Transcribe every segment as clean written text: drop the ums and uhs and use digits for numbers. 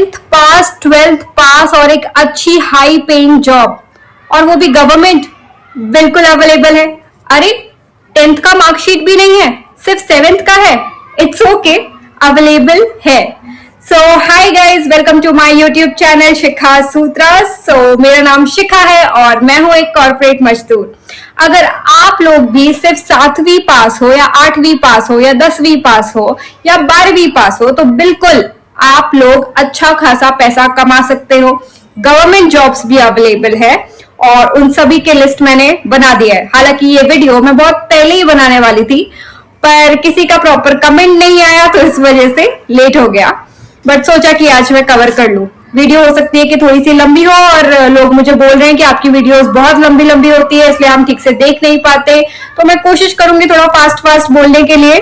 10th पास, 12th पास और एक अच्छी हाई पेइंग जॉब, और वो भी गवर्नमेंट, बिल्कुल अवेलेबल है। अरे 10th का मार्कशीट भी नहीं है, सिर्फ 7th का है, इट्स ओके, अवेलेबल है। So hi guys, welcome to my YouTube channel Shikha Sutra. So मेरा नाम शिखा है और मैं हूं एक कॉर्पोरेट मजदूर। अगर आप लोग भी सिर्फ 7वीं पास हो या 8वीं पास हो या 10वीं पास हो या 12वीं पास हो तो बिल्कुल आप लोग अच्छा खासा पैसा कमा सकते हो। गवर्नमेंट जॉब्स भी अवेलेबल है और उन सभी के लिस्ट मैंने बना दिया है। हालांकि ये वीडियो मैं बहुत पहले ही बनाने वाली थी, पर किसी का प्रॉपर कमेंट नहीं आया तो इस वजह से लेट हो गया, बट सोचा कि आज मैं कवर कर लूं। वीडियो हो सकती है कि थोड़ी सी लंबी हो और लोग मुझे बोल रहे हैं कि आपकी वीडियोस बहुत लंबी लंबी होती है, इसलिए हम ठीक से देख नहीं पाते। तो मैं कोशिश करूंगी थोड़ा फास्ट फास्ट बोलने के लिए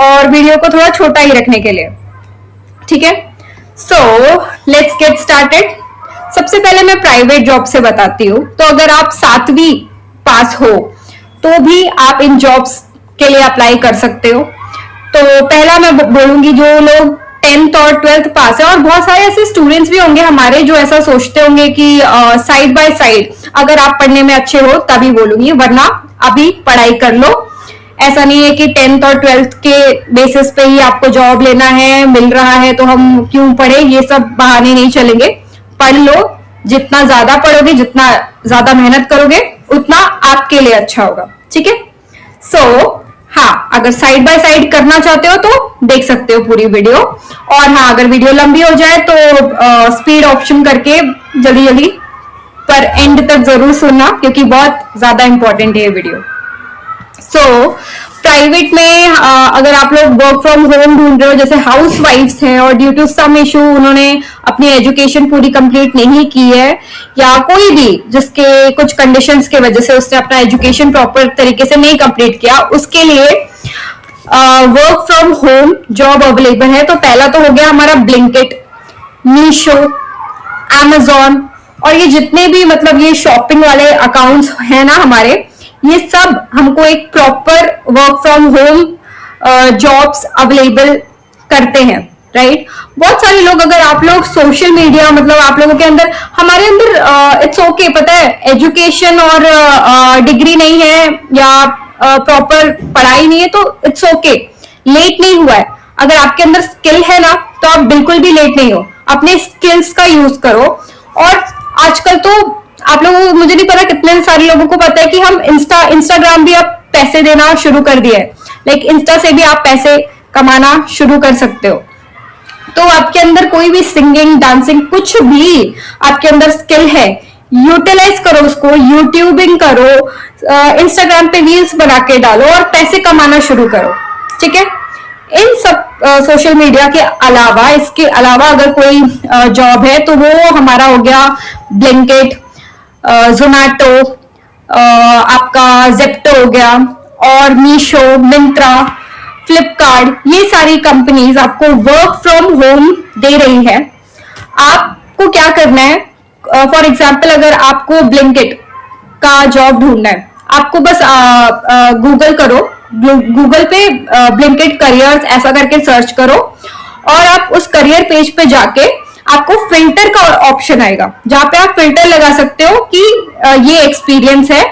और वीडियो को थोड़ा छोटा ही रखने के लिए, ठीक है। So let's get started. सबसे पहले मैं प्राइवेट जॉब से बताती हूँ। तो अगर आप 7वीं पास हो तो भी आप इन जॉब्स के लिए अप्लाई कर सकते हो। तो पहला मैं बोलूंगी, जो लोग 10th और 12th पास है, और बहुत सारे ऐसे स्टूडेंट्स भी होंगे हमारे जो ऐसा सोचते होंगे कि साइड बाय साइड अगर आप पढ़ने में अच्छे हो तभी बोलूंगी, वरना अभी पढ़ाई कर लो। ऐसा नहीं है कि 10th और 12th के बेसिस पे ही आपको जॉब लेना है, मिल रहा है तो हम क्यों पढ़े, ये सब बहाने नहीं चलेंगे। पढ़ लो, जितना ज्यादा पढ़ोगे, जितना ज्यादा मेहनत करोगे, उतना आपके लिए अच्छा होगा, ठीक है। सो हाँ, अगर साइड बाय साइड करना चाहते हो तो देख सकते हो पूरी वीडियो। और हाँ, अगर वीडियो लंबी हो जाए तो स्पीड ऑप्शन करके जल्दी जल्दी पर एंड तक जरूर सुनना, क्योंकि बहुत ज्यादा इंपॉर्टेंट है ये वीडियो। सो प्राइवेट में अगर आप लोग वर्क फ्रॉम होम ढूंढ रहे हो, जैसे हाउस वाइफ्स हैं और ड्यू टू सम इशू उन्होंने अपनी एजुकेशन पूरी कंप्लीट नहीं की है, या कोई भी जिसके कुछ कंडीशंस के वजह से उसने अपना एजुकेशन प्रॉपर तरीके से नहीं कंप्लीट किया, उसके लिए work from home job available है। तो पहला तो हो गया हमारा ब्लिंकिट, मीशो, Amazon, और ये जितने भी मतलब ये शॉपिंग वाले अकाउंट्स हैं ना हमारे, ये सब हमको एक proper work from home jobs available करते हैं, राइट। बहुत सारे लोग, अगर आप लोग सोशल मीडिया, मतलब आप लोगों के अंदर, हमारे अंदर इट्स ओके, पता है, एजुकेशन और डिग्री नहीं है या प्रॉपर पढ़ाई नहीं है तो इट्स ओके, लेट नहीं हुआ है। अगर आपके अंदर स्किल है ना तो आप बिल्कुल भी लेट नहीं हो, अपने स्किल्स का यूज करो। और आजकल तो आप लोगों को, मुझे नहीं पता कितने सारे लोगों को पता है कि हम इंस्टाग्राम भी आप पैसे देना शुरू कर दिया है, लाइक इंस्टा से भी आप पैसे कमाना शुरू कर सकते हो। तो आपके अंदर कोई भी सिंगिंग, डांसिंग, कुछ भी आपके अंदर स्किल है, यूटिलाइज करो उसको, यूट्यूबिंग करो, इंस्टाग्राम पे रील्स बना के डालो और पैसे कमाना शुरू करो, ठीक है। इन सब सोशल मीडिया के अलावा, इसके अलावा अगर कोई जॉब है तो वो हमारा हो गया ब्लिंकिट, जोमैटो, आपका जेप्टो हो गया, और मीशो, मिंत्रा, फ्लिपकार्ट, ये सारी कंपनीज आपको वर्क फ्रॉम होम दे रही है। आपको क्या करना है, फॉर एग्जाम्पल अगर आपको ब्लिंकिट का जॉब ढूंढना है, आपको बस गूगल करो, गूगल पे ब्लिंकिट करियर्स ऐसा करके सर्च करो, और आप उस करियर पेज पे जाके आपको फिल्टर का ऑप्शन आएगा, जहां पे आप फिल्टर लगा सकते हो कि ये एक्सपीरियंस है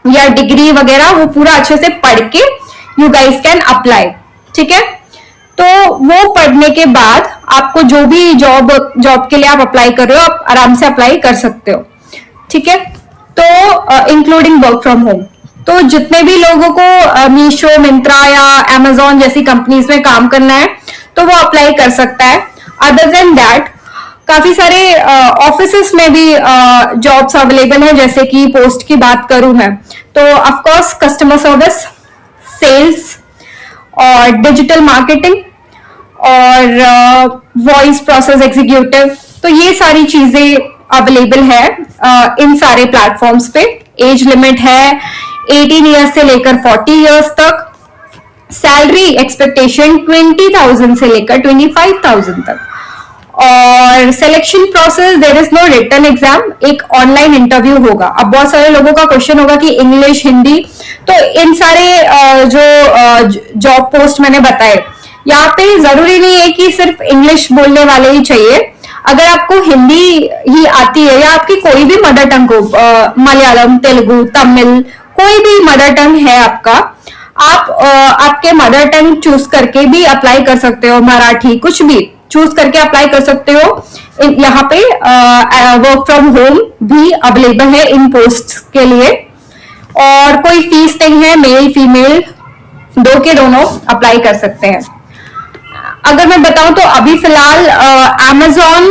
या डिग्री वगैरह, वो पूरा अच्छे से पढ़ के यू गाइस कैन अप्लाई, ठीक है। तो वो पढ़ने के बाद आपको जो भी जॉब के लिए आप अप्लाई कर रहे हो, आप आराम से अप्लाई कर सकते हो, ठीक है। तो इंक्लूडिंग वर्क फ्रॉम होम, तो जितने भी लोगों को मीशो, मिंत्रा या Amazon जैसी कंपनीज में काम करना है तो वो अप्लाई कर सकता है। अदर देन दैट काफी सारे ऑफिसेस में भी जॉब्स अवेलेबल है। जैसे कि पोस्ट की बात करूं मैं तो ऑफकोर्स कस्टमर सर्विस, सेल्स और डिजिटल मार्केटिंग और वॉइस प्रोसेस एग्जीक्यूटिव, तो ये सारी चीजें अवेलेबल है इन सारे प्लेटफॉर्म्स पे। एज लिमिट है 18 ईयर्स से लेकर 40 ईयर्स तक। सैलरी एक्सपेक्टेशन 20,000 से लेकर 25,000 तक। और selection process, there is no written exam, एक ऑनलाइन इंटरव्यू होगा। अब बहुत सारे लोगों का क्वेश्चन होगा कि इंग्लिश, हिंदी, तो इन सारे जो जॉब पोस्ट मैंने बताए, यहाँ पे जरूरी नहीं है कि सिर्फ इंग्लिश बोलने वाले ही चाहिए। अगर आपको हिंदी ही आती है या आपकी कोई भी मदर टंग हो, मलयालम, तेलुगु, तमिल, कोई भी मदर टंग है आपका, आप आपके मदर टंग चूज करके भी अप्लाई कर सकते हो, मराठी कुछ भी चूज करके अप्लाई कर सकते हो। यहाँ पे वर्क फ्रॉम होम भी अवेलेबल है इन पोस्ट के लिए, और कोई फीस नहीं है, मेल फीमेल दो के दोनों अप्लाई कर सकते हैं। अगर मैं बताऊं तो अभी फिलहाल Amazon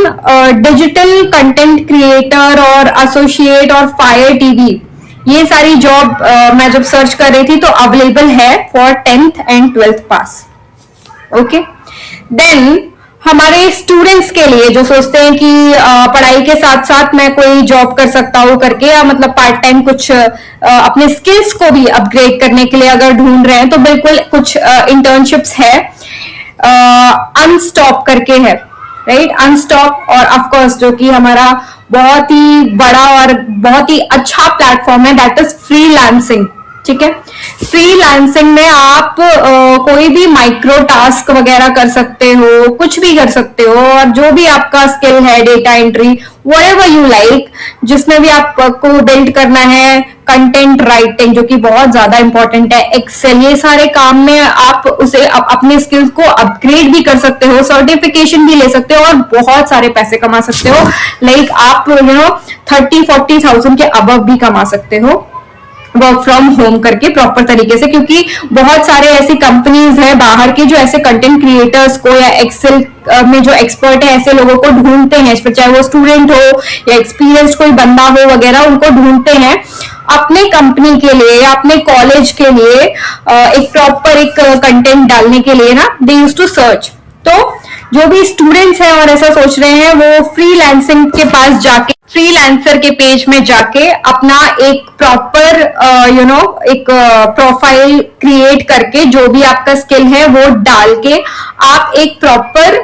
डिजिटल कंटेंट क्रिएटर और एसोसिएट और फायर टीवी, ये सारी जॉब मैं जब सर्च कर रही थी तो अवेलेबल है for 10th and 12th pass. Okay, then हमारे स्टूडेंट्स के लिए जो सोचते हैं कि पढ़ाई के साथ साथ मैं कोई जॉब कर सकता हूँ करके, या मतलब पार्ट टाइम कुछ अपने स्किल्स को भी अपग्रेड करने के लिए अगर ढूंढ रहे हैं, तो बिल्कुल कुछ इंटर्नशिप्स है, अनस्टॉप करके है, राइट, अनस्टॉप, और ऑफ कोर्स जो कि हमारा बहुत ही बड़ा और बहुत ही अच्छा प्लेटफॉर्म है, दैट इज फ्रीलांसिंग। ठीक है, फ्रीलांसिंग में आप कोई भी माइक्रो टास्क वगैरह कर सकते हो, कुछ भी कर सकते हो, और जो भी आपका स्किल है, data entry, whatever you like, जिसमें भी आपको बिल्ड करना है, कंटेंट राइटिंग जो कि बहुत ज्यादा इंपॉर्टेंट है, एक्सेल, ये सारे काम में आप उसे अपने स्किल्स को अपग्रेड भी कर सकते हो, सर्टिफिकेशन भी ले सकते हो, और बहुत सारे पैसे कमा सकते हो। लाइक आप 30-40,000 के अबव भी कमा सकते हो वर्क फ्रॉम होम करके प्रॉपर तरीके से, क्योंकि बहुत सारे ऐसी कंपनीज है बाहर की जो ऐसे कंटेंट क्रिएटर्स को या एक्सेल में जो एक्सपर्ट है ऐसे लोगों को ढूंढते हैं, चाहे वो स्टूडेंट हो या एक्सपीरियंस्ड कोई बंदा हो वगैरह, उनको ढूंढते हैं अपने कंपनी के लिए या अपने कॉलेज के लिए एक प्रॉपर एक कंटेंट डालने के लिए ना, दे यूज टू सर्च। तो जो भी स्टूडेंट्स हैं और ऐसा सोच रहे हैं, वो फ्रीलांसिंग के पास जाके, फ्रीलांसर के पेज में जाके अपना एक प्रॉपर एक प्रोफाइल क्रिएट करके, जो भी आपका स्किल है वो डाल के आप एक प्रॉपर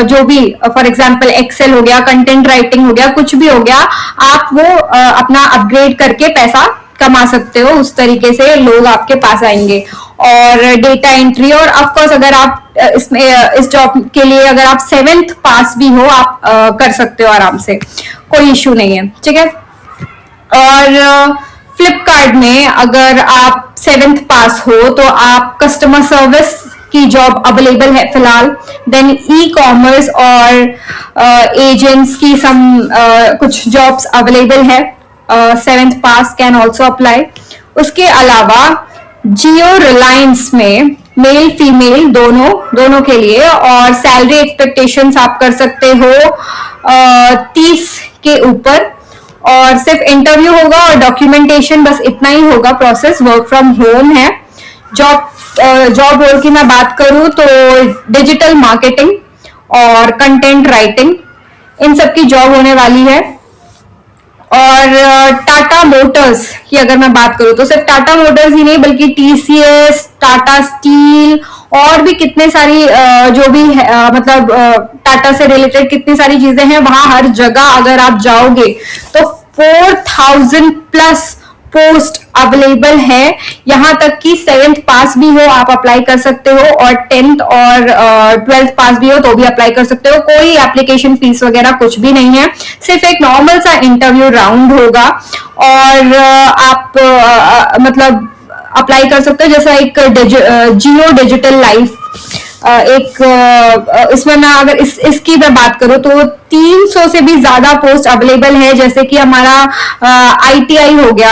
जो भी, फॉर एग्जांपल एक्सेल हो गया, कंटेंट राइटिंग हो गया, कुछ भी हो गया, आप वो अपना अपग्रेड करके पैसा कमा सकते हो। उस तरीके से लोग आपके पास आएंगे। और डेटा एंट्री, और ऑफ कोर्स अगर आप इसमें इस जॉब के लिए अगर आप 7th पास भी हो, आप कर सकते हो आराम से, कोई इश्यू नहीं है। ठीक है, और फ्लिपकार्ट में अगर आप 7th पास हो तो आप कस्टमर सर्विस की जॉब अवेलेबल है फिलहाल। देन ई कॉमर्स और एजेंट्स की कुछ जॉब्स अवेलेबल है, 7th pass can also apply. उसके अलावा जियो रिलायंस में मेल फीमेल दोनों के लिए, और सैलरी एक्सपेक्टेशंस आप कर सकते हो 30 के ऊपर, और सिर्फ इंटरव्यू होगा और डॉक्यूमेंटेशन, बस इतना ही होगा प्रोसेस। वर्क फ्रॉम होम है। जॉब रोल की मैं बात करूं तो डिजिटल मार्केटिंग और कंटेंट राइटिंग, इन सब की जॉब होने वाली है। और टाटा मोटर्स की अगर मैं बात करूं तो सिर्फ टाटा मोटर्स ही नहीं, बल्कि TCS, टाटा स्टील, और भी कितने सारी जो भी टाटा से रिलेटेड कितनी सारी चीजें हैं, वहां हर जगह अगर आप जाओगे तो 4000 प्लस पोस्ट अवेलेबल है। यहां तक कि 7th पास भी हो आप अप्लाई कर सकते हो, और 10th और 12th पास भी हो तो भी अप्लाई कर सकते हो। कोई एप्लीकेशन फीस वगैरह कुछ भी नहीं है, सिर्फ एक नॉर्मल सा इंटरव्यू राउंड होगा, और आप अप्लाई कर सकते हो। जैसा एक जियो डिजिटल लाइफ, इसमें मैं अगर इसकी मैं बात करूं तो 300 से भी ज्यादा पोस्ट अवेलेबल है। जैसे कि हमारा ITI हो गया,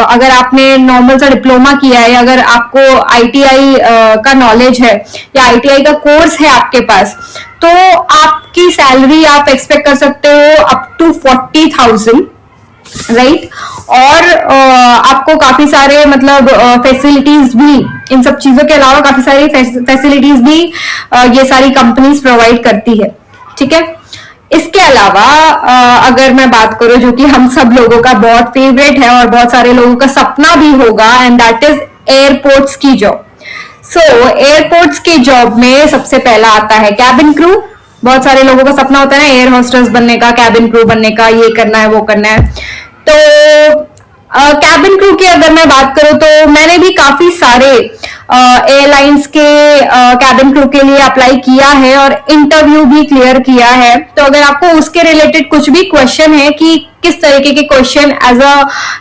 अगर आपने नॉर्मल सा डिप्लोमा किया है, अगर आपको ITI का नॉलेज है या ITI का कोर्स है आपके पास, तो आपकी सैलरी आप एक्सपेक्ट कर सकते हो अप टू 40,000, राइट। और आपको काफी सारे फैसिलिटीज भी, इन सब चीजों के अलावा काफी सारी फैसिलिटीज भी ये सारी कंपनीज प्रोवाइड करती है। ठीक है, इसके अलावा अगर मैं बात करूं जो कि हम सब लोगों का बहुत फेवरेट है और बहुत सारे लोगों का सपना भी होगा, एंड दैट इज एयरपोर्ट्स की जॉब। सो एयरपोर्ट्स की जॉब में सबसे पहला आता है कैबिन क्रू। बहुत सारे लोगों का सपना होता है ना एयर होस्टेस बनने का, कैबिन क्रू बनने का, ये करना है वो करना है। तो कैबिन क्रू की अगर मैं बात करूं तो मैंने भी काफी सारे एयरलाइंस के कैबिन क्रू के लिए अप्लाई किया है और इंटरव्यू भी क्लियर किया है। तो अगर आपको उसके रिलेटेड कुछ भी क्वेश्चन है कि किस तरीके के question as a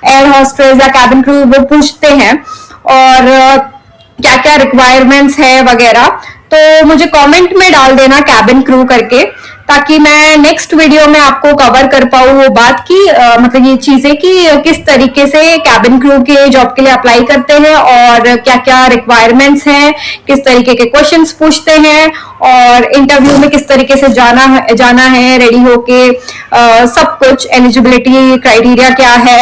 air hostess या कैबिन क्रू वो पूछते हैं और क्या क्या रिक्वायरमेंट्स है वगैरह, तो मुझे कमेंट में डाल देना कैबिन क्रू करके, ताकि मैं नेक्स्ट वीडियो में आपको कवर कर पाऊँ वो बात की मतलब ये चीजें कि किस तरीके से कैबिन क्रू के जॉब के लिए अप्लाई करते हैं और क्या क्या रिक्वायरमेंट्स हैं, किस तरीके के क्वेश्चंस पूछते हैं और इंटरव्यू में किस तरीके से जाना है रेडी होके, सब कुछ एलिजिबिलिटी क्राइटेरिया क्या है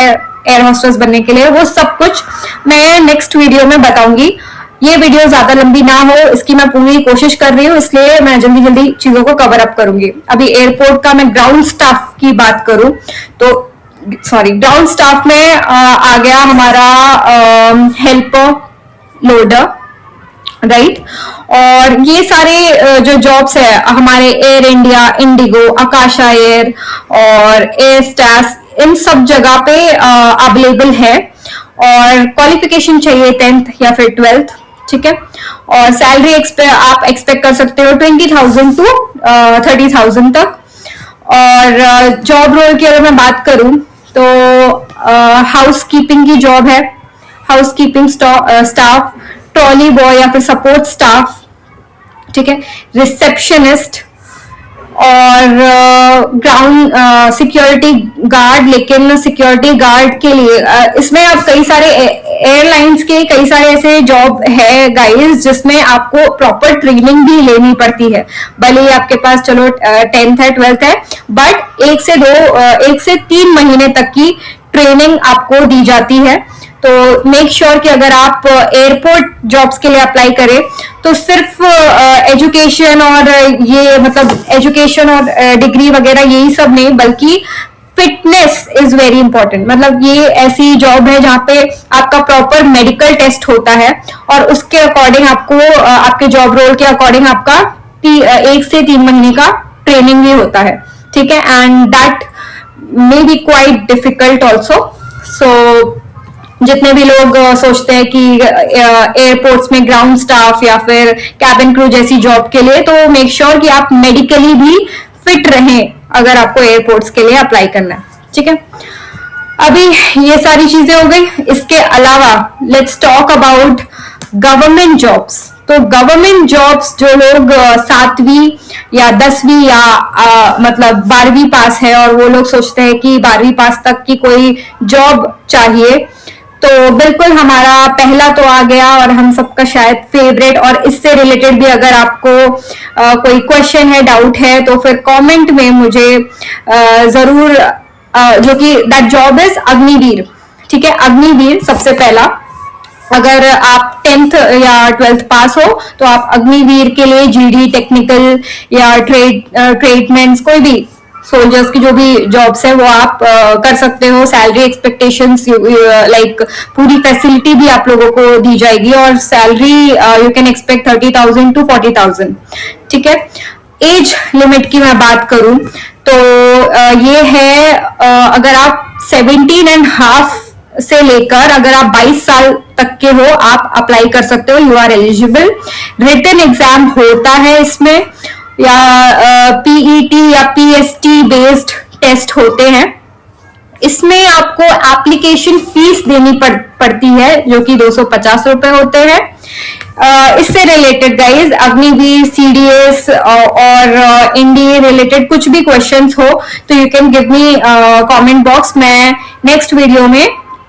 एयर होस्टेस बनने के लिए, वो सब कुछ मैं नेक्स्ट वीडियो में बताऊंगी। ये वीडियो ज्यादा लंबी ना हो इसकी मैं पूरी कोशिश कर रही हूँ, इसलिए मैं जल्दी जल्दी चीजों को कवर अप करूंगी। अभी एयरपोर्ट का मैं ग्राउंड स्टाफ की बात करूं तो ग्राउंड स्टाफ में आ गया हमारा हेल्पर, लोडर, राइट। और ये सारे जो जॉब्स है हमारे एयर इंडिया, इंडिगो, आकाशा एयर और एयर स्टास, इन सब जगह पे अवेलेबल है और क्वालिफिकेशन चाहिए 10th या फिर 12th, ठीक है। और सैलरी आप एक्सपेक्ट कर सकते हो 20,000 टू 30,000 तक। और जॉब रोल की अगर मैं बात करूं तो हाउस कीपिंग की जॉब है, house keeping staff, trolley boy या फिर सपोर्ट स्टाफ, ठीक है, रिसेप्शनिस्ट और ग्राउंड सिक्योरिटी गार्ड। लेकिन सिक्योरिटी गार्ड के लिए इसमें अब कई सारे एयरलाइंस के कई सारे ऐसे जॉब है गाइस जिसमें आपको प्रॉपर ट्रेनिंग भी लेनी पड़ती है, भले ही आपके पास चलो 10th है 12th है, बट 1 से 3 महीने तक की ट्रेनिंग आपको दी जाती है। तो मेक श्योर कि अगर आप एयरपोर्ट जॉब्स के लिए अप्लाई करें तो सिर्फ एजुकेशन और ये मतलब एजुकेशन और डिग्री वगैरह यही सब नहीं, बल्कि फिटनेस इज वेरी इंपॉर्टेंट। मतलब ये ऐसी जॉब है जहाँ पे आपका प्रॉपर मेडिकल टेस्ट होता है और उसके अकॉर्डिंग आपको आपके जॉब रोल के अकॉर्डिंग आपका 1 से 3 महीने का ट्रेनिंग भी होता है, ठीक है। And that may be quite difficult also. So जितने भी लोग सोचते हैं कि एयरपोर्ट्स में ग्राउंड स्टाफ या फिर कैबिन क्रू जैसी जॉब के लिए, तो मेक श्योर कि आप मेडिकली भी फिट रहें अगर आपको एयरपोर्ट्स के लिए अप्लाई करना है, ठीक है। अभी ये सारी चीजें हो गई। इसके अलावा let's talk about government jobs. तो गवर्नमेंट जॉब्स जो लोग 7वीं या 10वीं या मतलब 12वीं पास है और वो लोग सोचते हैं कि 12वीं पास तक की कोई जॉब चाहिए, तो बिल्कुल हमारा पहला तो आ गया और हम सबका शायद फेवरेट, और इससे रिलेटेड भी अगर आपको कोई क्वेश्चन है, डाउट है, तो फिर कमेंट में मुझे जरूर जो कि दैट जॉब इज अग्निवीर, ठीक है। अग्निवीर सबसे पहला, अगर आप 10th या 12th पास हो तो आप अग्निवीर के लिए जीडी, टेक्निकल या ट्रेडमेंट्स, कोई भी सोल्जर्स की जो भी जॉब्स है वो आप कर सकते हो। सैलरी एक्सपेक्टेशंस लाइक पूरी फैसिलिटी भी आप लोगों को दी जाएगी और salary you can expect 30,000 to 40,000, ठीक है। एज लिमिट की मैं बात करूं तो ये है अगर आप 17.5 से लेकर अगर आप 22 साल तक के हो आप अप्लाई कर सकते हो, you are eligible. Written exam होता है इसमें, या पीईटी या पीएसटी बेस्ड टेस्ट होते हैं। इसमें आपको एप्लीकेशन फीस देनी पड़ती है जो कि 250 रुपए होते हैं। इससे रिलेटेड गाइज अग्निवीर, सीडीएस और एनडीए रिलेटेड कुछ भी क्वेश्चंस हो तो you can give me comment box. मैं नेक्स्ट वीडियो में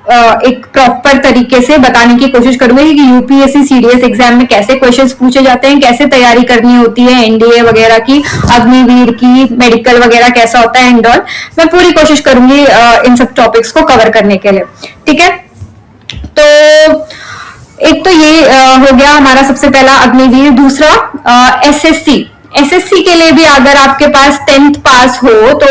एक प्रॉपर तरीके से बताने की कोशिश करूंगी कि यूपीएससी सीडीएस एग्जाम में कैसे क्वेश्चंस पूछे जाते हैं, कैसे तैयारी करनी होती है एनडीए वगैरह की, अग्निवीर की, मेडिकल वगैरह कैसा होता है एंड ऑल। मैं पूरी कोशिश करूंगी इन सब टॉपिक्स को कवर करने के लिए, ठीक है। तो एक तो ये हो गया हमारा सबसे पहला अग्निवीर। दूसरा एसएससी के लिए भी अगर आपके पास 10th पास हो तो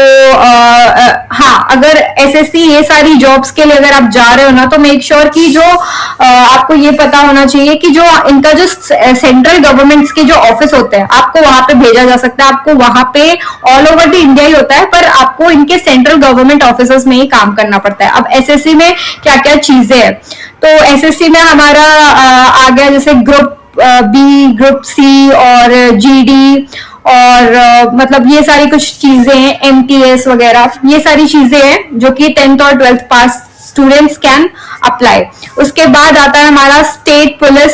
हाँ, अगर एसएससी ये सारी जॉब्स के लिए अगर आप जा रहे हो ना तो मेक श्योर कि जो आपको ये पता होना चाहिए कि जो इनका जो सेंट्रल गवर्नमेंट्स के जो ऑफिस होते हैं आपको वहां पे भेजा जा सकता है। आपको वहां पे ऑल ओवर द इंडिया ही होता है, पर आपको इनके सेंट्रल गवर्नमेंट ऑफिस में ही काम करना पड़ता है। अब एसएससी में क्या क्या चीजें हैं, तो एसएससी में हमारा आ गया जैसे ग्रुप बी, ग्रुप सी और जीडी और मतलब ये सारी कुछ चीजें हैं, एमटीएस वगैरह, ये सारी चीजें हैं जो कि 10th और 12th pass students can apply. उसके बाद आता है हमारा स्टेट पुलिस।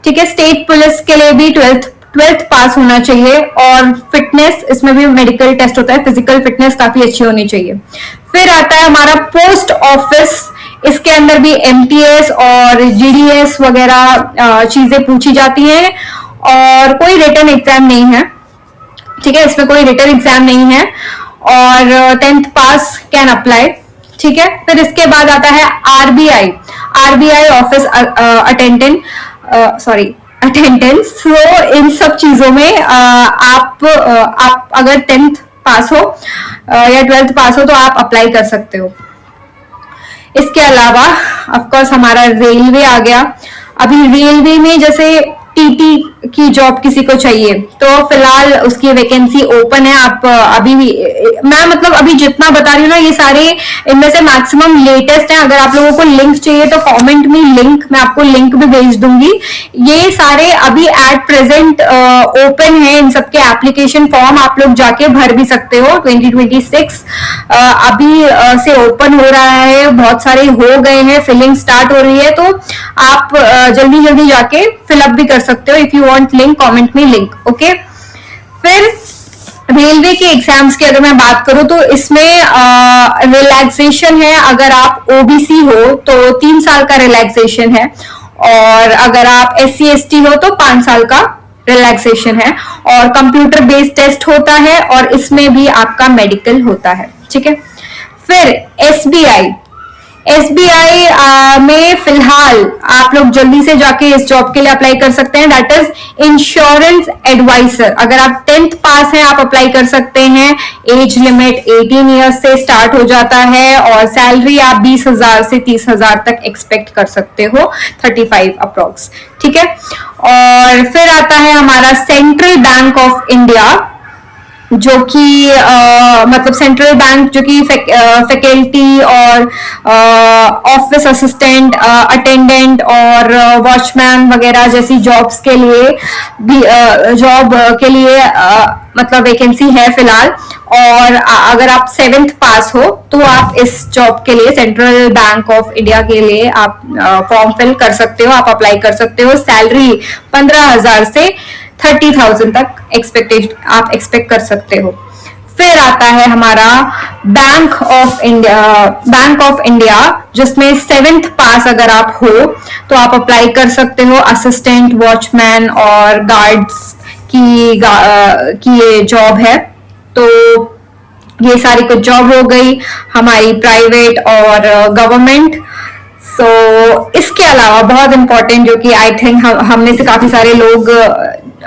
ठीक है, स्टेट पुलिस के लिए भी 12th पास होना चाहिए और फिटनेस, इसमें भी मेडिकल टेस्ट होता है, फिजिकल फिटनेस काफी अच्छी होनी चाहिए। फिर आता है हमारा पोस्ट ऑफिस, इसके अंदर भी एमटीएस और जीडीएस वगैरह चीजें पूछी जाती हैं और कोई रिटन एग्जाम नहीं है। ठीक है, इसमें कोई रिटन एग्जाम नहीं है और 10th पास कैन अप्लाई। ठीक है, फिर इसके बाद आता है RBI, RBI office attendant, attendance. तो इन सब चीजों में आप अगर 10th पास हो या 12th पास हो तो आप अप्लाई कर सकते हो। इसके अलावा ऑफ कोर्स हमारा रेलवे आ गया। अभी रेलवे में जैसे टीटी की जॉब किसी को चाहिए तो फिलहाल उसकी वैकेंसी ओपन है। आप अभी भी, मैं मतलब अभी जितना बता रही हूँ ना, ये सारे इनमें से मैक्सिमम लेटेस्ट हैं। अगर आप लोगों को लिंक चाहिए तो कमेंट में लिंक, मैं आपको लिंक भी भेज दूंगी। ये सारे अभी एट प्रेजेंट ओपन है, इन सबके एप्लीकेशन फॉर्म आप लोग जाके भर भी सकते हो। 2026 अभी से ओपन हो रहा है, बहुत सारे हो गए हैं, फिलिंग स्टार्ट हो रही है, तो आप जल्दी जल्दी जाके फिलअप भी कर सकते हो। If you want link, comment में लिंक। ओके, फिर रेलवे के एग्जाम्स की अगर मैं बात करूं तो इसमें रिलैक्सेशन है। अगर आप ओबीसी हो तो 3 साल का रिलैक्सेशन है और अगर आप SC ST हो तो 5 साल का रिलैक्सेशन है और कंप्यूटर बेस्ड टेस्ट होता है और इसमें भी आपका मेडिकल होता है। ठीक है, फिर एसबीआई में फिलहाल आप लोग जल्दी से जाके इस जॉब के लिए अप्लाई कर सकते हैं, दैट इज इंश्योरेंस एडवाइजर। अगर आप 10th पास हैं आप अप्लाई कर सकते हैं। एज लिमिट 18 ईयर्स से स्टार्ट हो जाता है और सैलरी आप 20,000 से 30,000 तक एक्सपेक्ट कर सकते हो, 35 अप्रोक्स। ठीक है, और फिर आता है हमारा सेंट्रल बैंक ऑफ इंडिया, जो कि मतलब सेंट्रल बैंक जो कि फैकल्टी और ऑफिस असिस्टेंट, अटेंडेंट और वॉचमैन वगैरह जैसी जॉब्स के लिए भी जॉब के लिए मतलब वैकेंसी है फिलहाल। और अगर आप 7th पास हो तो आप इस जॉब के लिए, सेंट्रल बैंक ऑफ इंडिया के लिए आप फॉर्म फिल कर सकते हो, आप अप्लाई कर सकते हो। सैलरी 15,000 से 30,000 तक आप एक्सपेक्ट कर सकते हो। फिर आता है हमारा बैंक ऑफ इंडिया, जिसमें 7th पास अगर आप हो तो आप अप्लाई कर सकते हो। असिस्टेंट, वॉचमैन और गार्ड्स की ये जॉब है। तो ये सारी कुछ जॉब हो गई हमारी प्राइवेट और गवर्नमेंट। इसके अलावा बहुत इंपॉर्टेंट, जो कि आई थिंक हम में से काफी सारे लोग,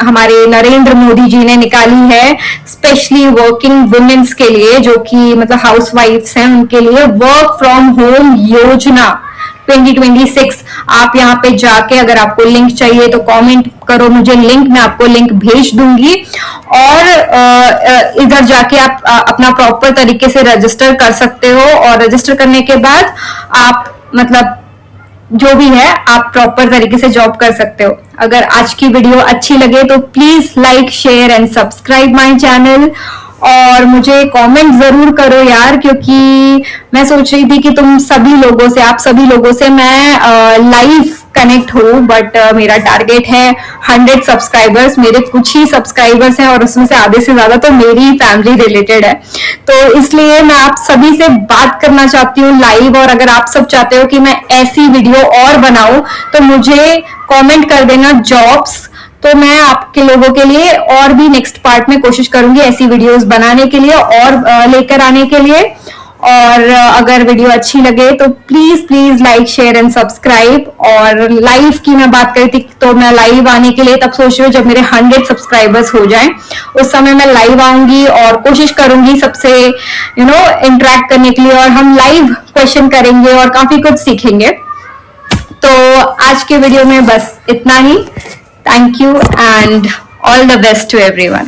हमारे नरेंद्र मोदी जी ने निकाली है स्पेशली वर्किंग वुमेन्स के लिए, जो कि मतलब हाउस वाइफ्स हैं, उनके लिए वर्क फ्रॉम होम योजना 2026। आप यहाँ पे जाके अगर आपको लिंक चाहिए तो कमेंट करो मुझे लिंक, मैं आपको लिंक भेज दूंगी और इधर जाके आप अपना प्रॉपर तरीके से रजिस्टर कर सकते हो और रजिस्टर करने के बाद आप मतलब जो भी है आप प्रॉपर तरीके से जॉब कर सकते हो। अगर आज की वीडियो अच्छी लगे तो please like, share and subscribe my channel और मुझे कमेंट जरूर करो यार, क्योंकि मैं सोच रही थी कि आप सभी लोगों से मैं लाइव कनेक्ट हो, बट मेरा टारगेट है 100 सब्सक्राइबर्स। मेरे कुछ ही सब्सक्राइबर्स हैं और उसमें से आधे से ज्यादा तो मेरी फैमिली रिलेटेड है, तो इसलिए मैं आप सभी से बात करना चाहती हूँ लाइव। और अगर आप सब चाहते हो कि मैं ऐसी वीडियो और बनाऊं तो मुझे कमेंट कर देना जॉब्स, तो मैं आपके लोगों के लिए और भी नेक्स्ट पार्ट में कोशिश करूंगी ऐसी वीडियोस बनाने के लिए और लेकर आने के लिए। और अगर वीडियो अच्छी लगे तो please like, share and subscribe. और लाइव की मैं बात करी थी तो मैं लाइव आने के लिए तब सोच रही हूँ जब मेरे 100 सब्सक्राइबर्स हो जाएं, उस समय मैं लाइव आऊंगी और कोशिश करूंगी सबसे इंटरेक्ट करने के लिए, और हम लाइव क्वेश्चन करेंगे और काफी कुछ सीखेंगे। तो आज के वीडियो में बस इतना ही। Thank you and all the best to everyone.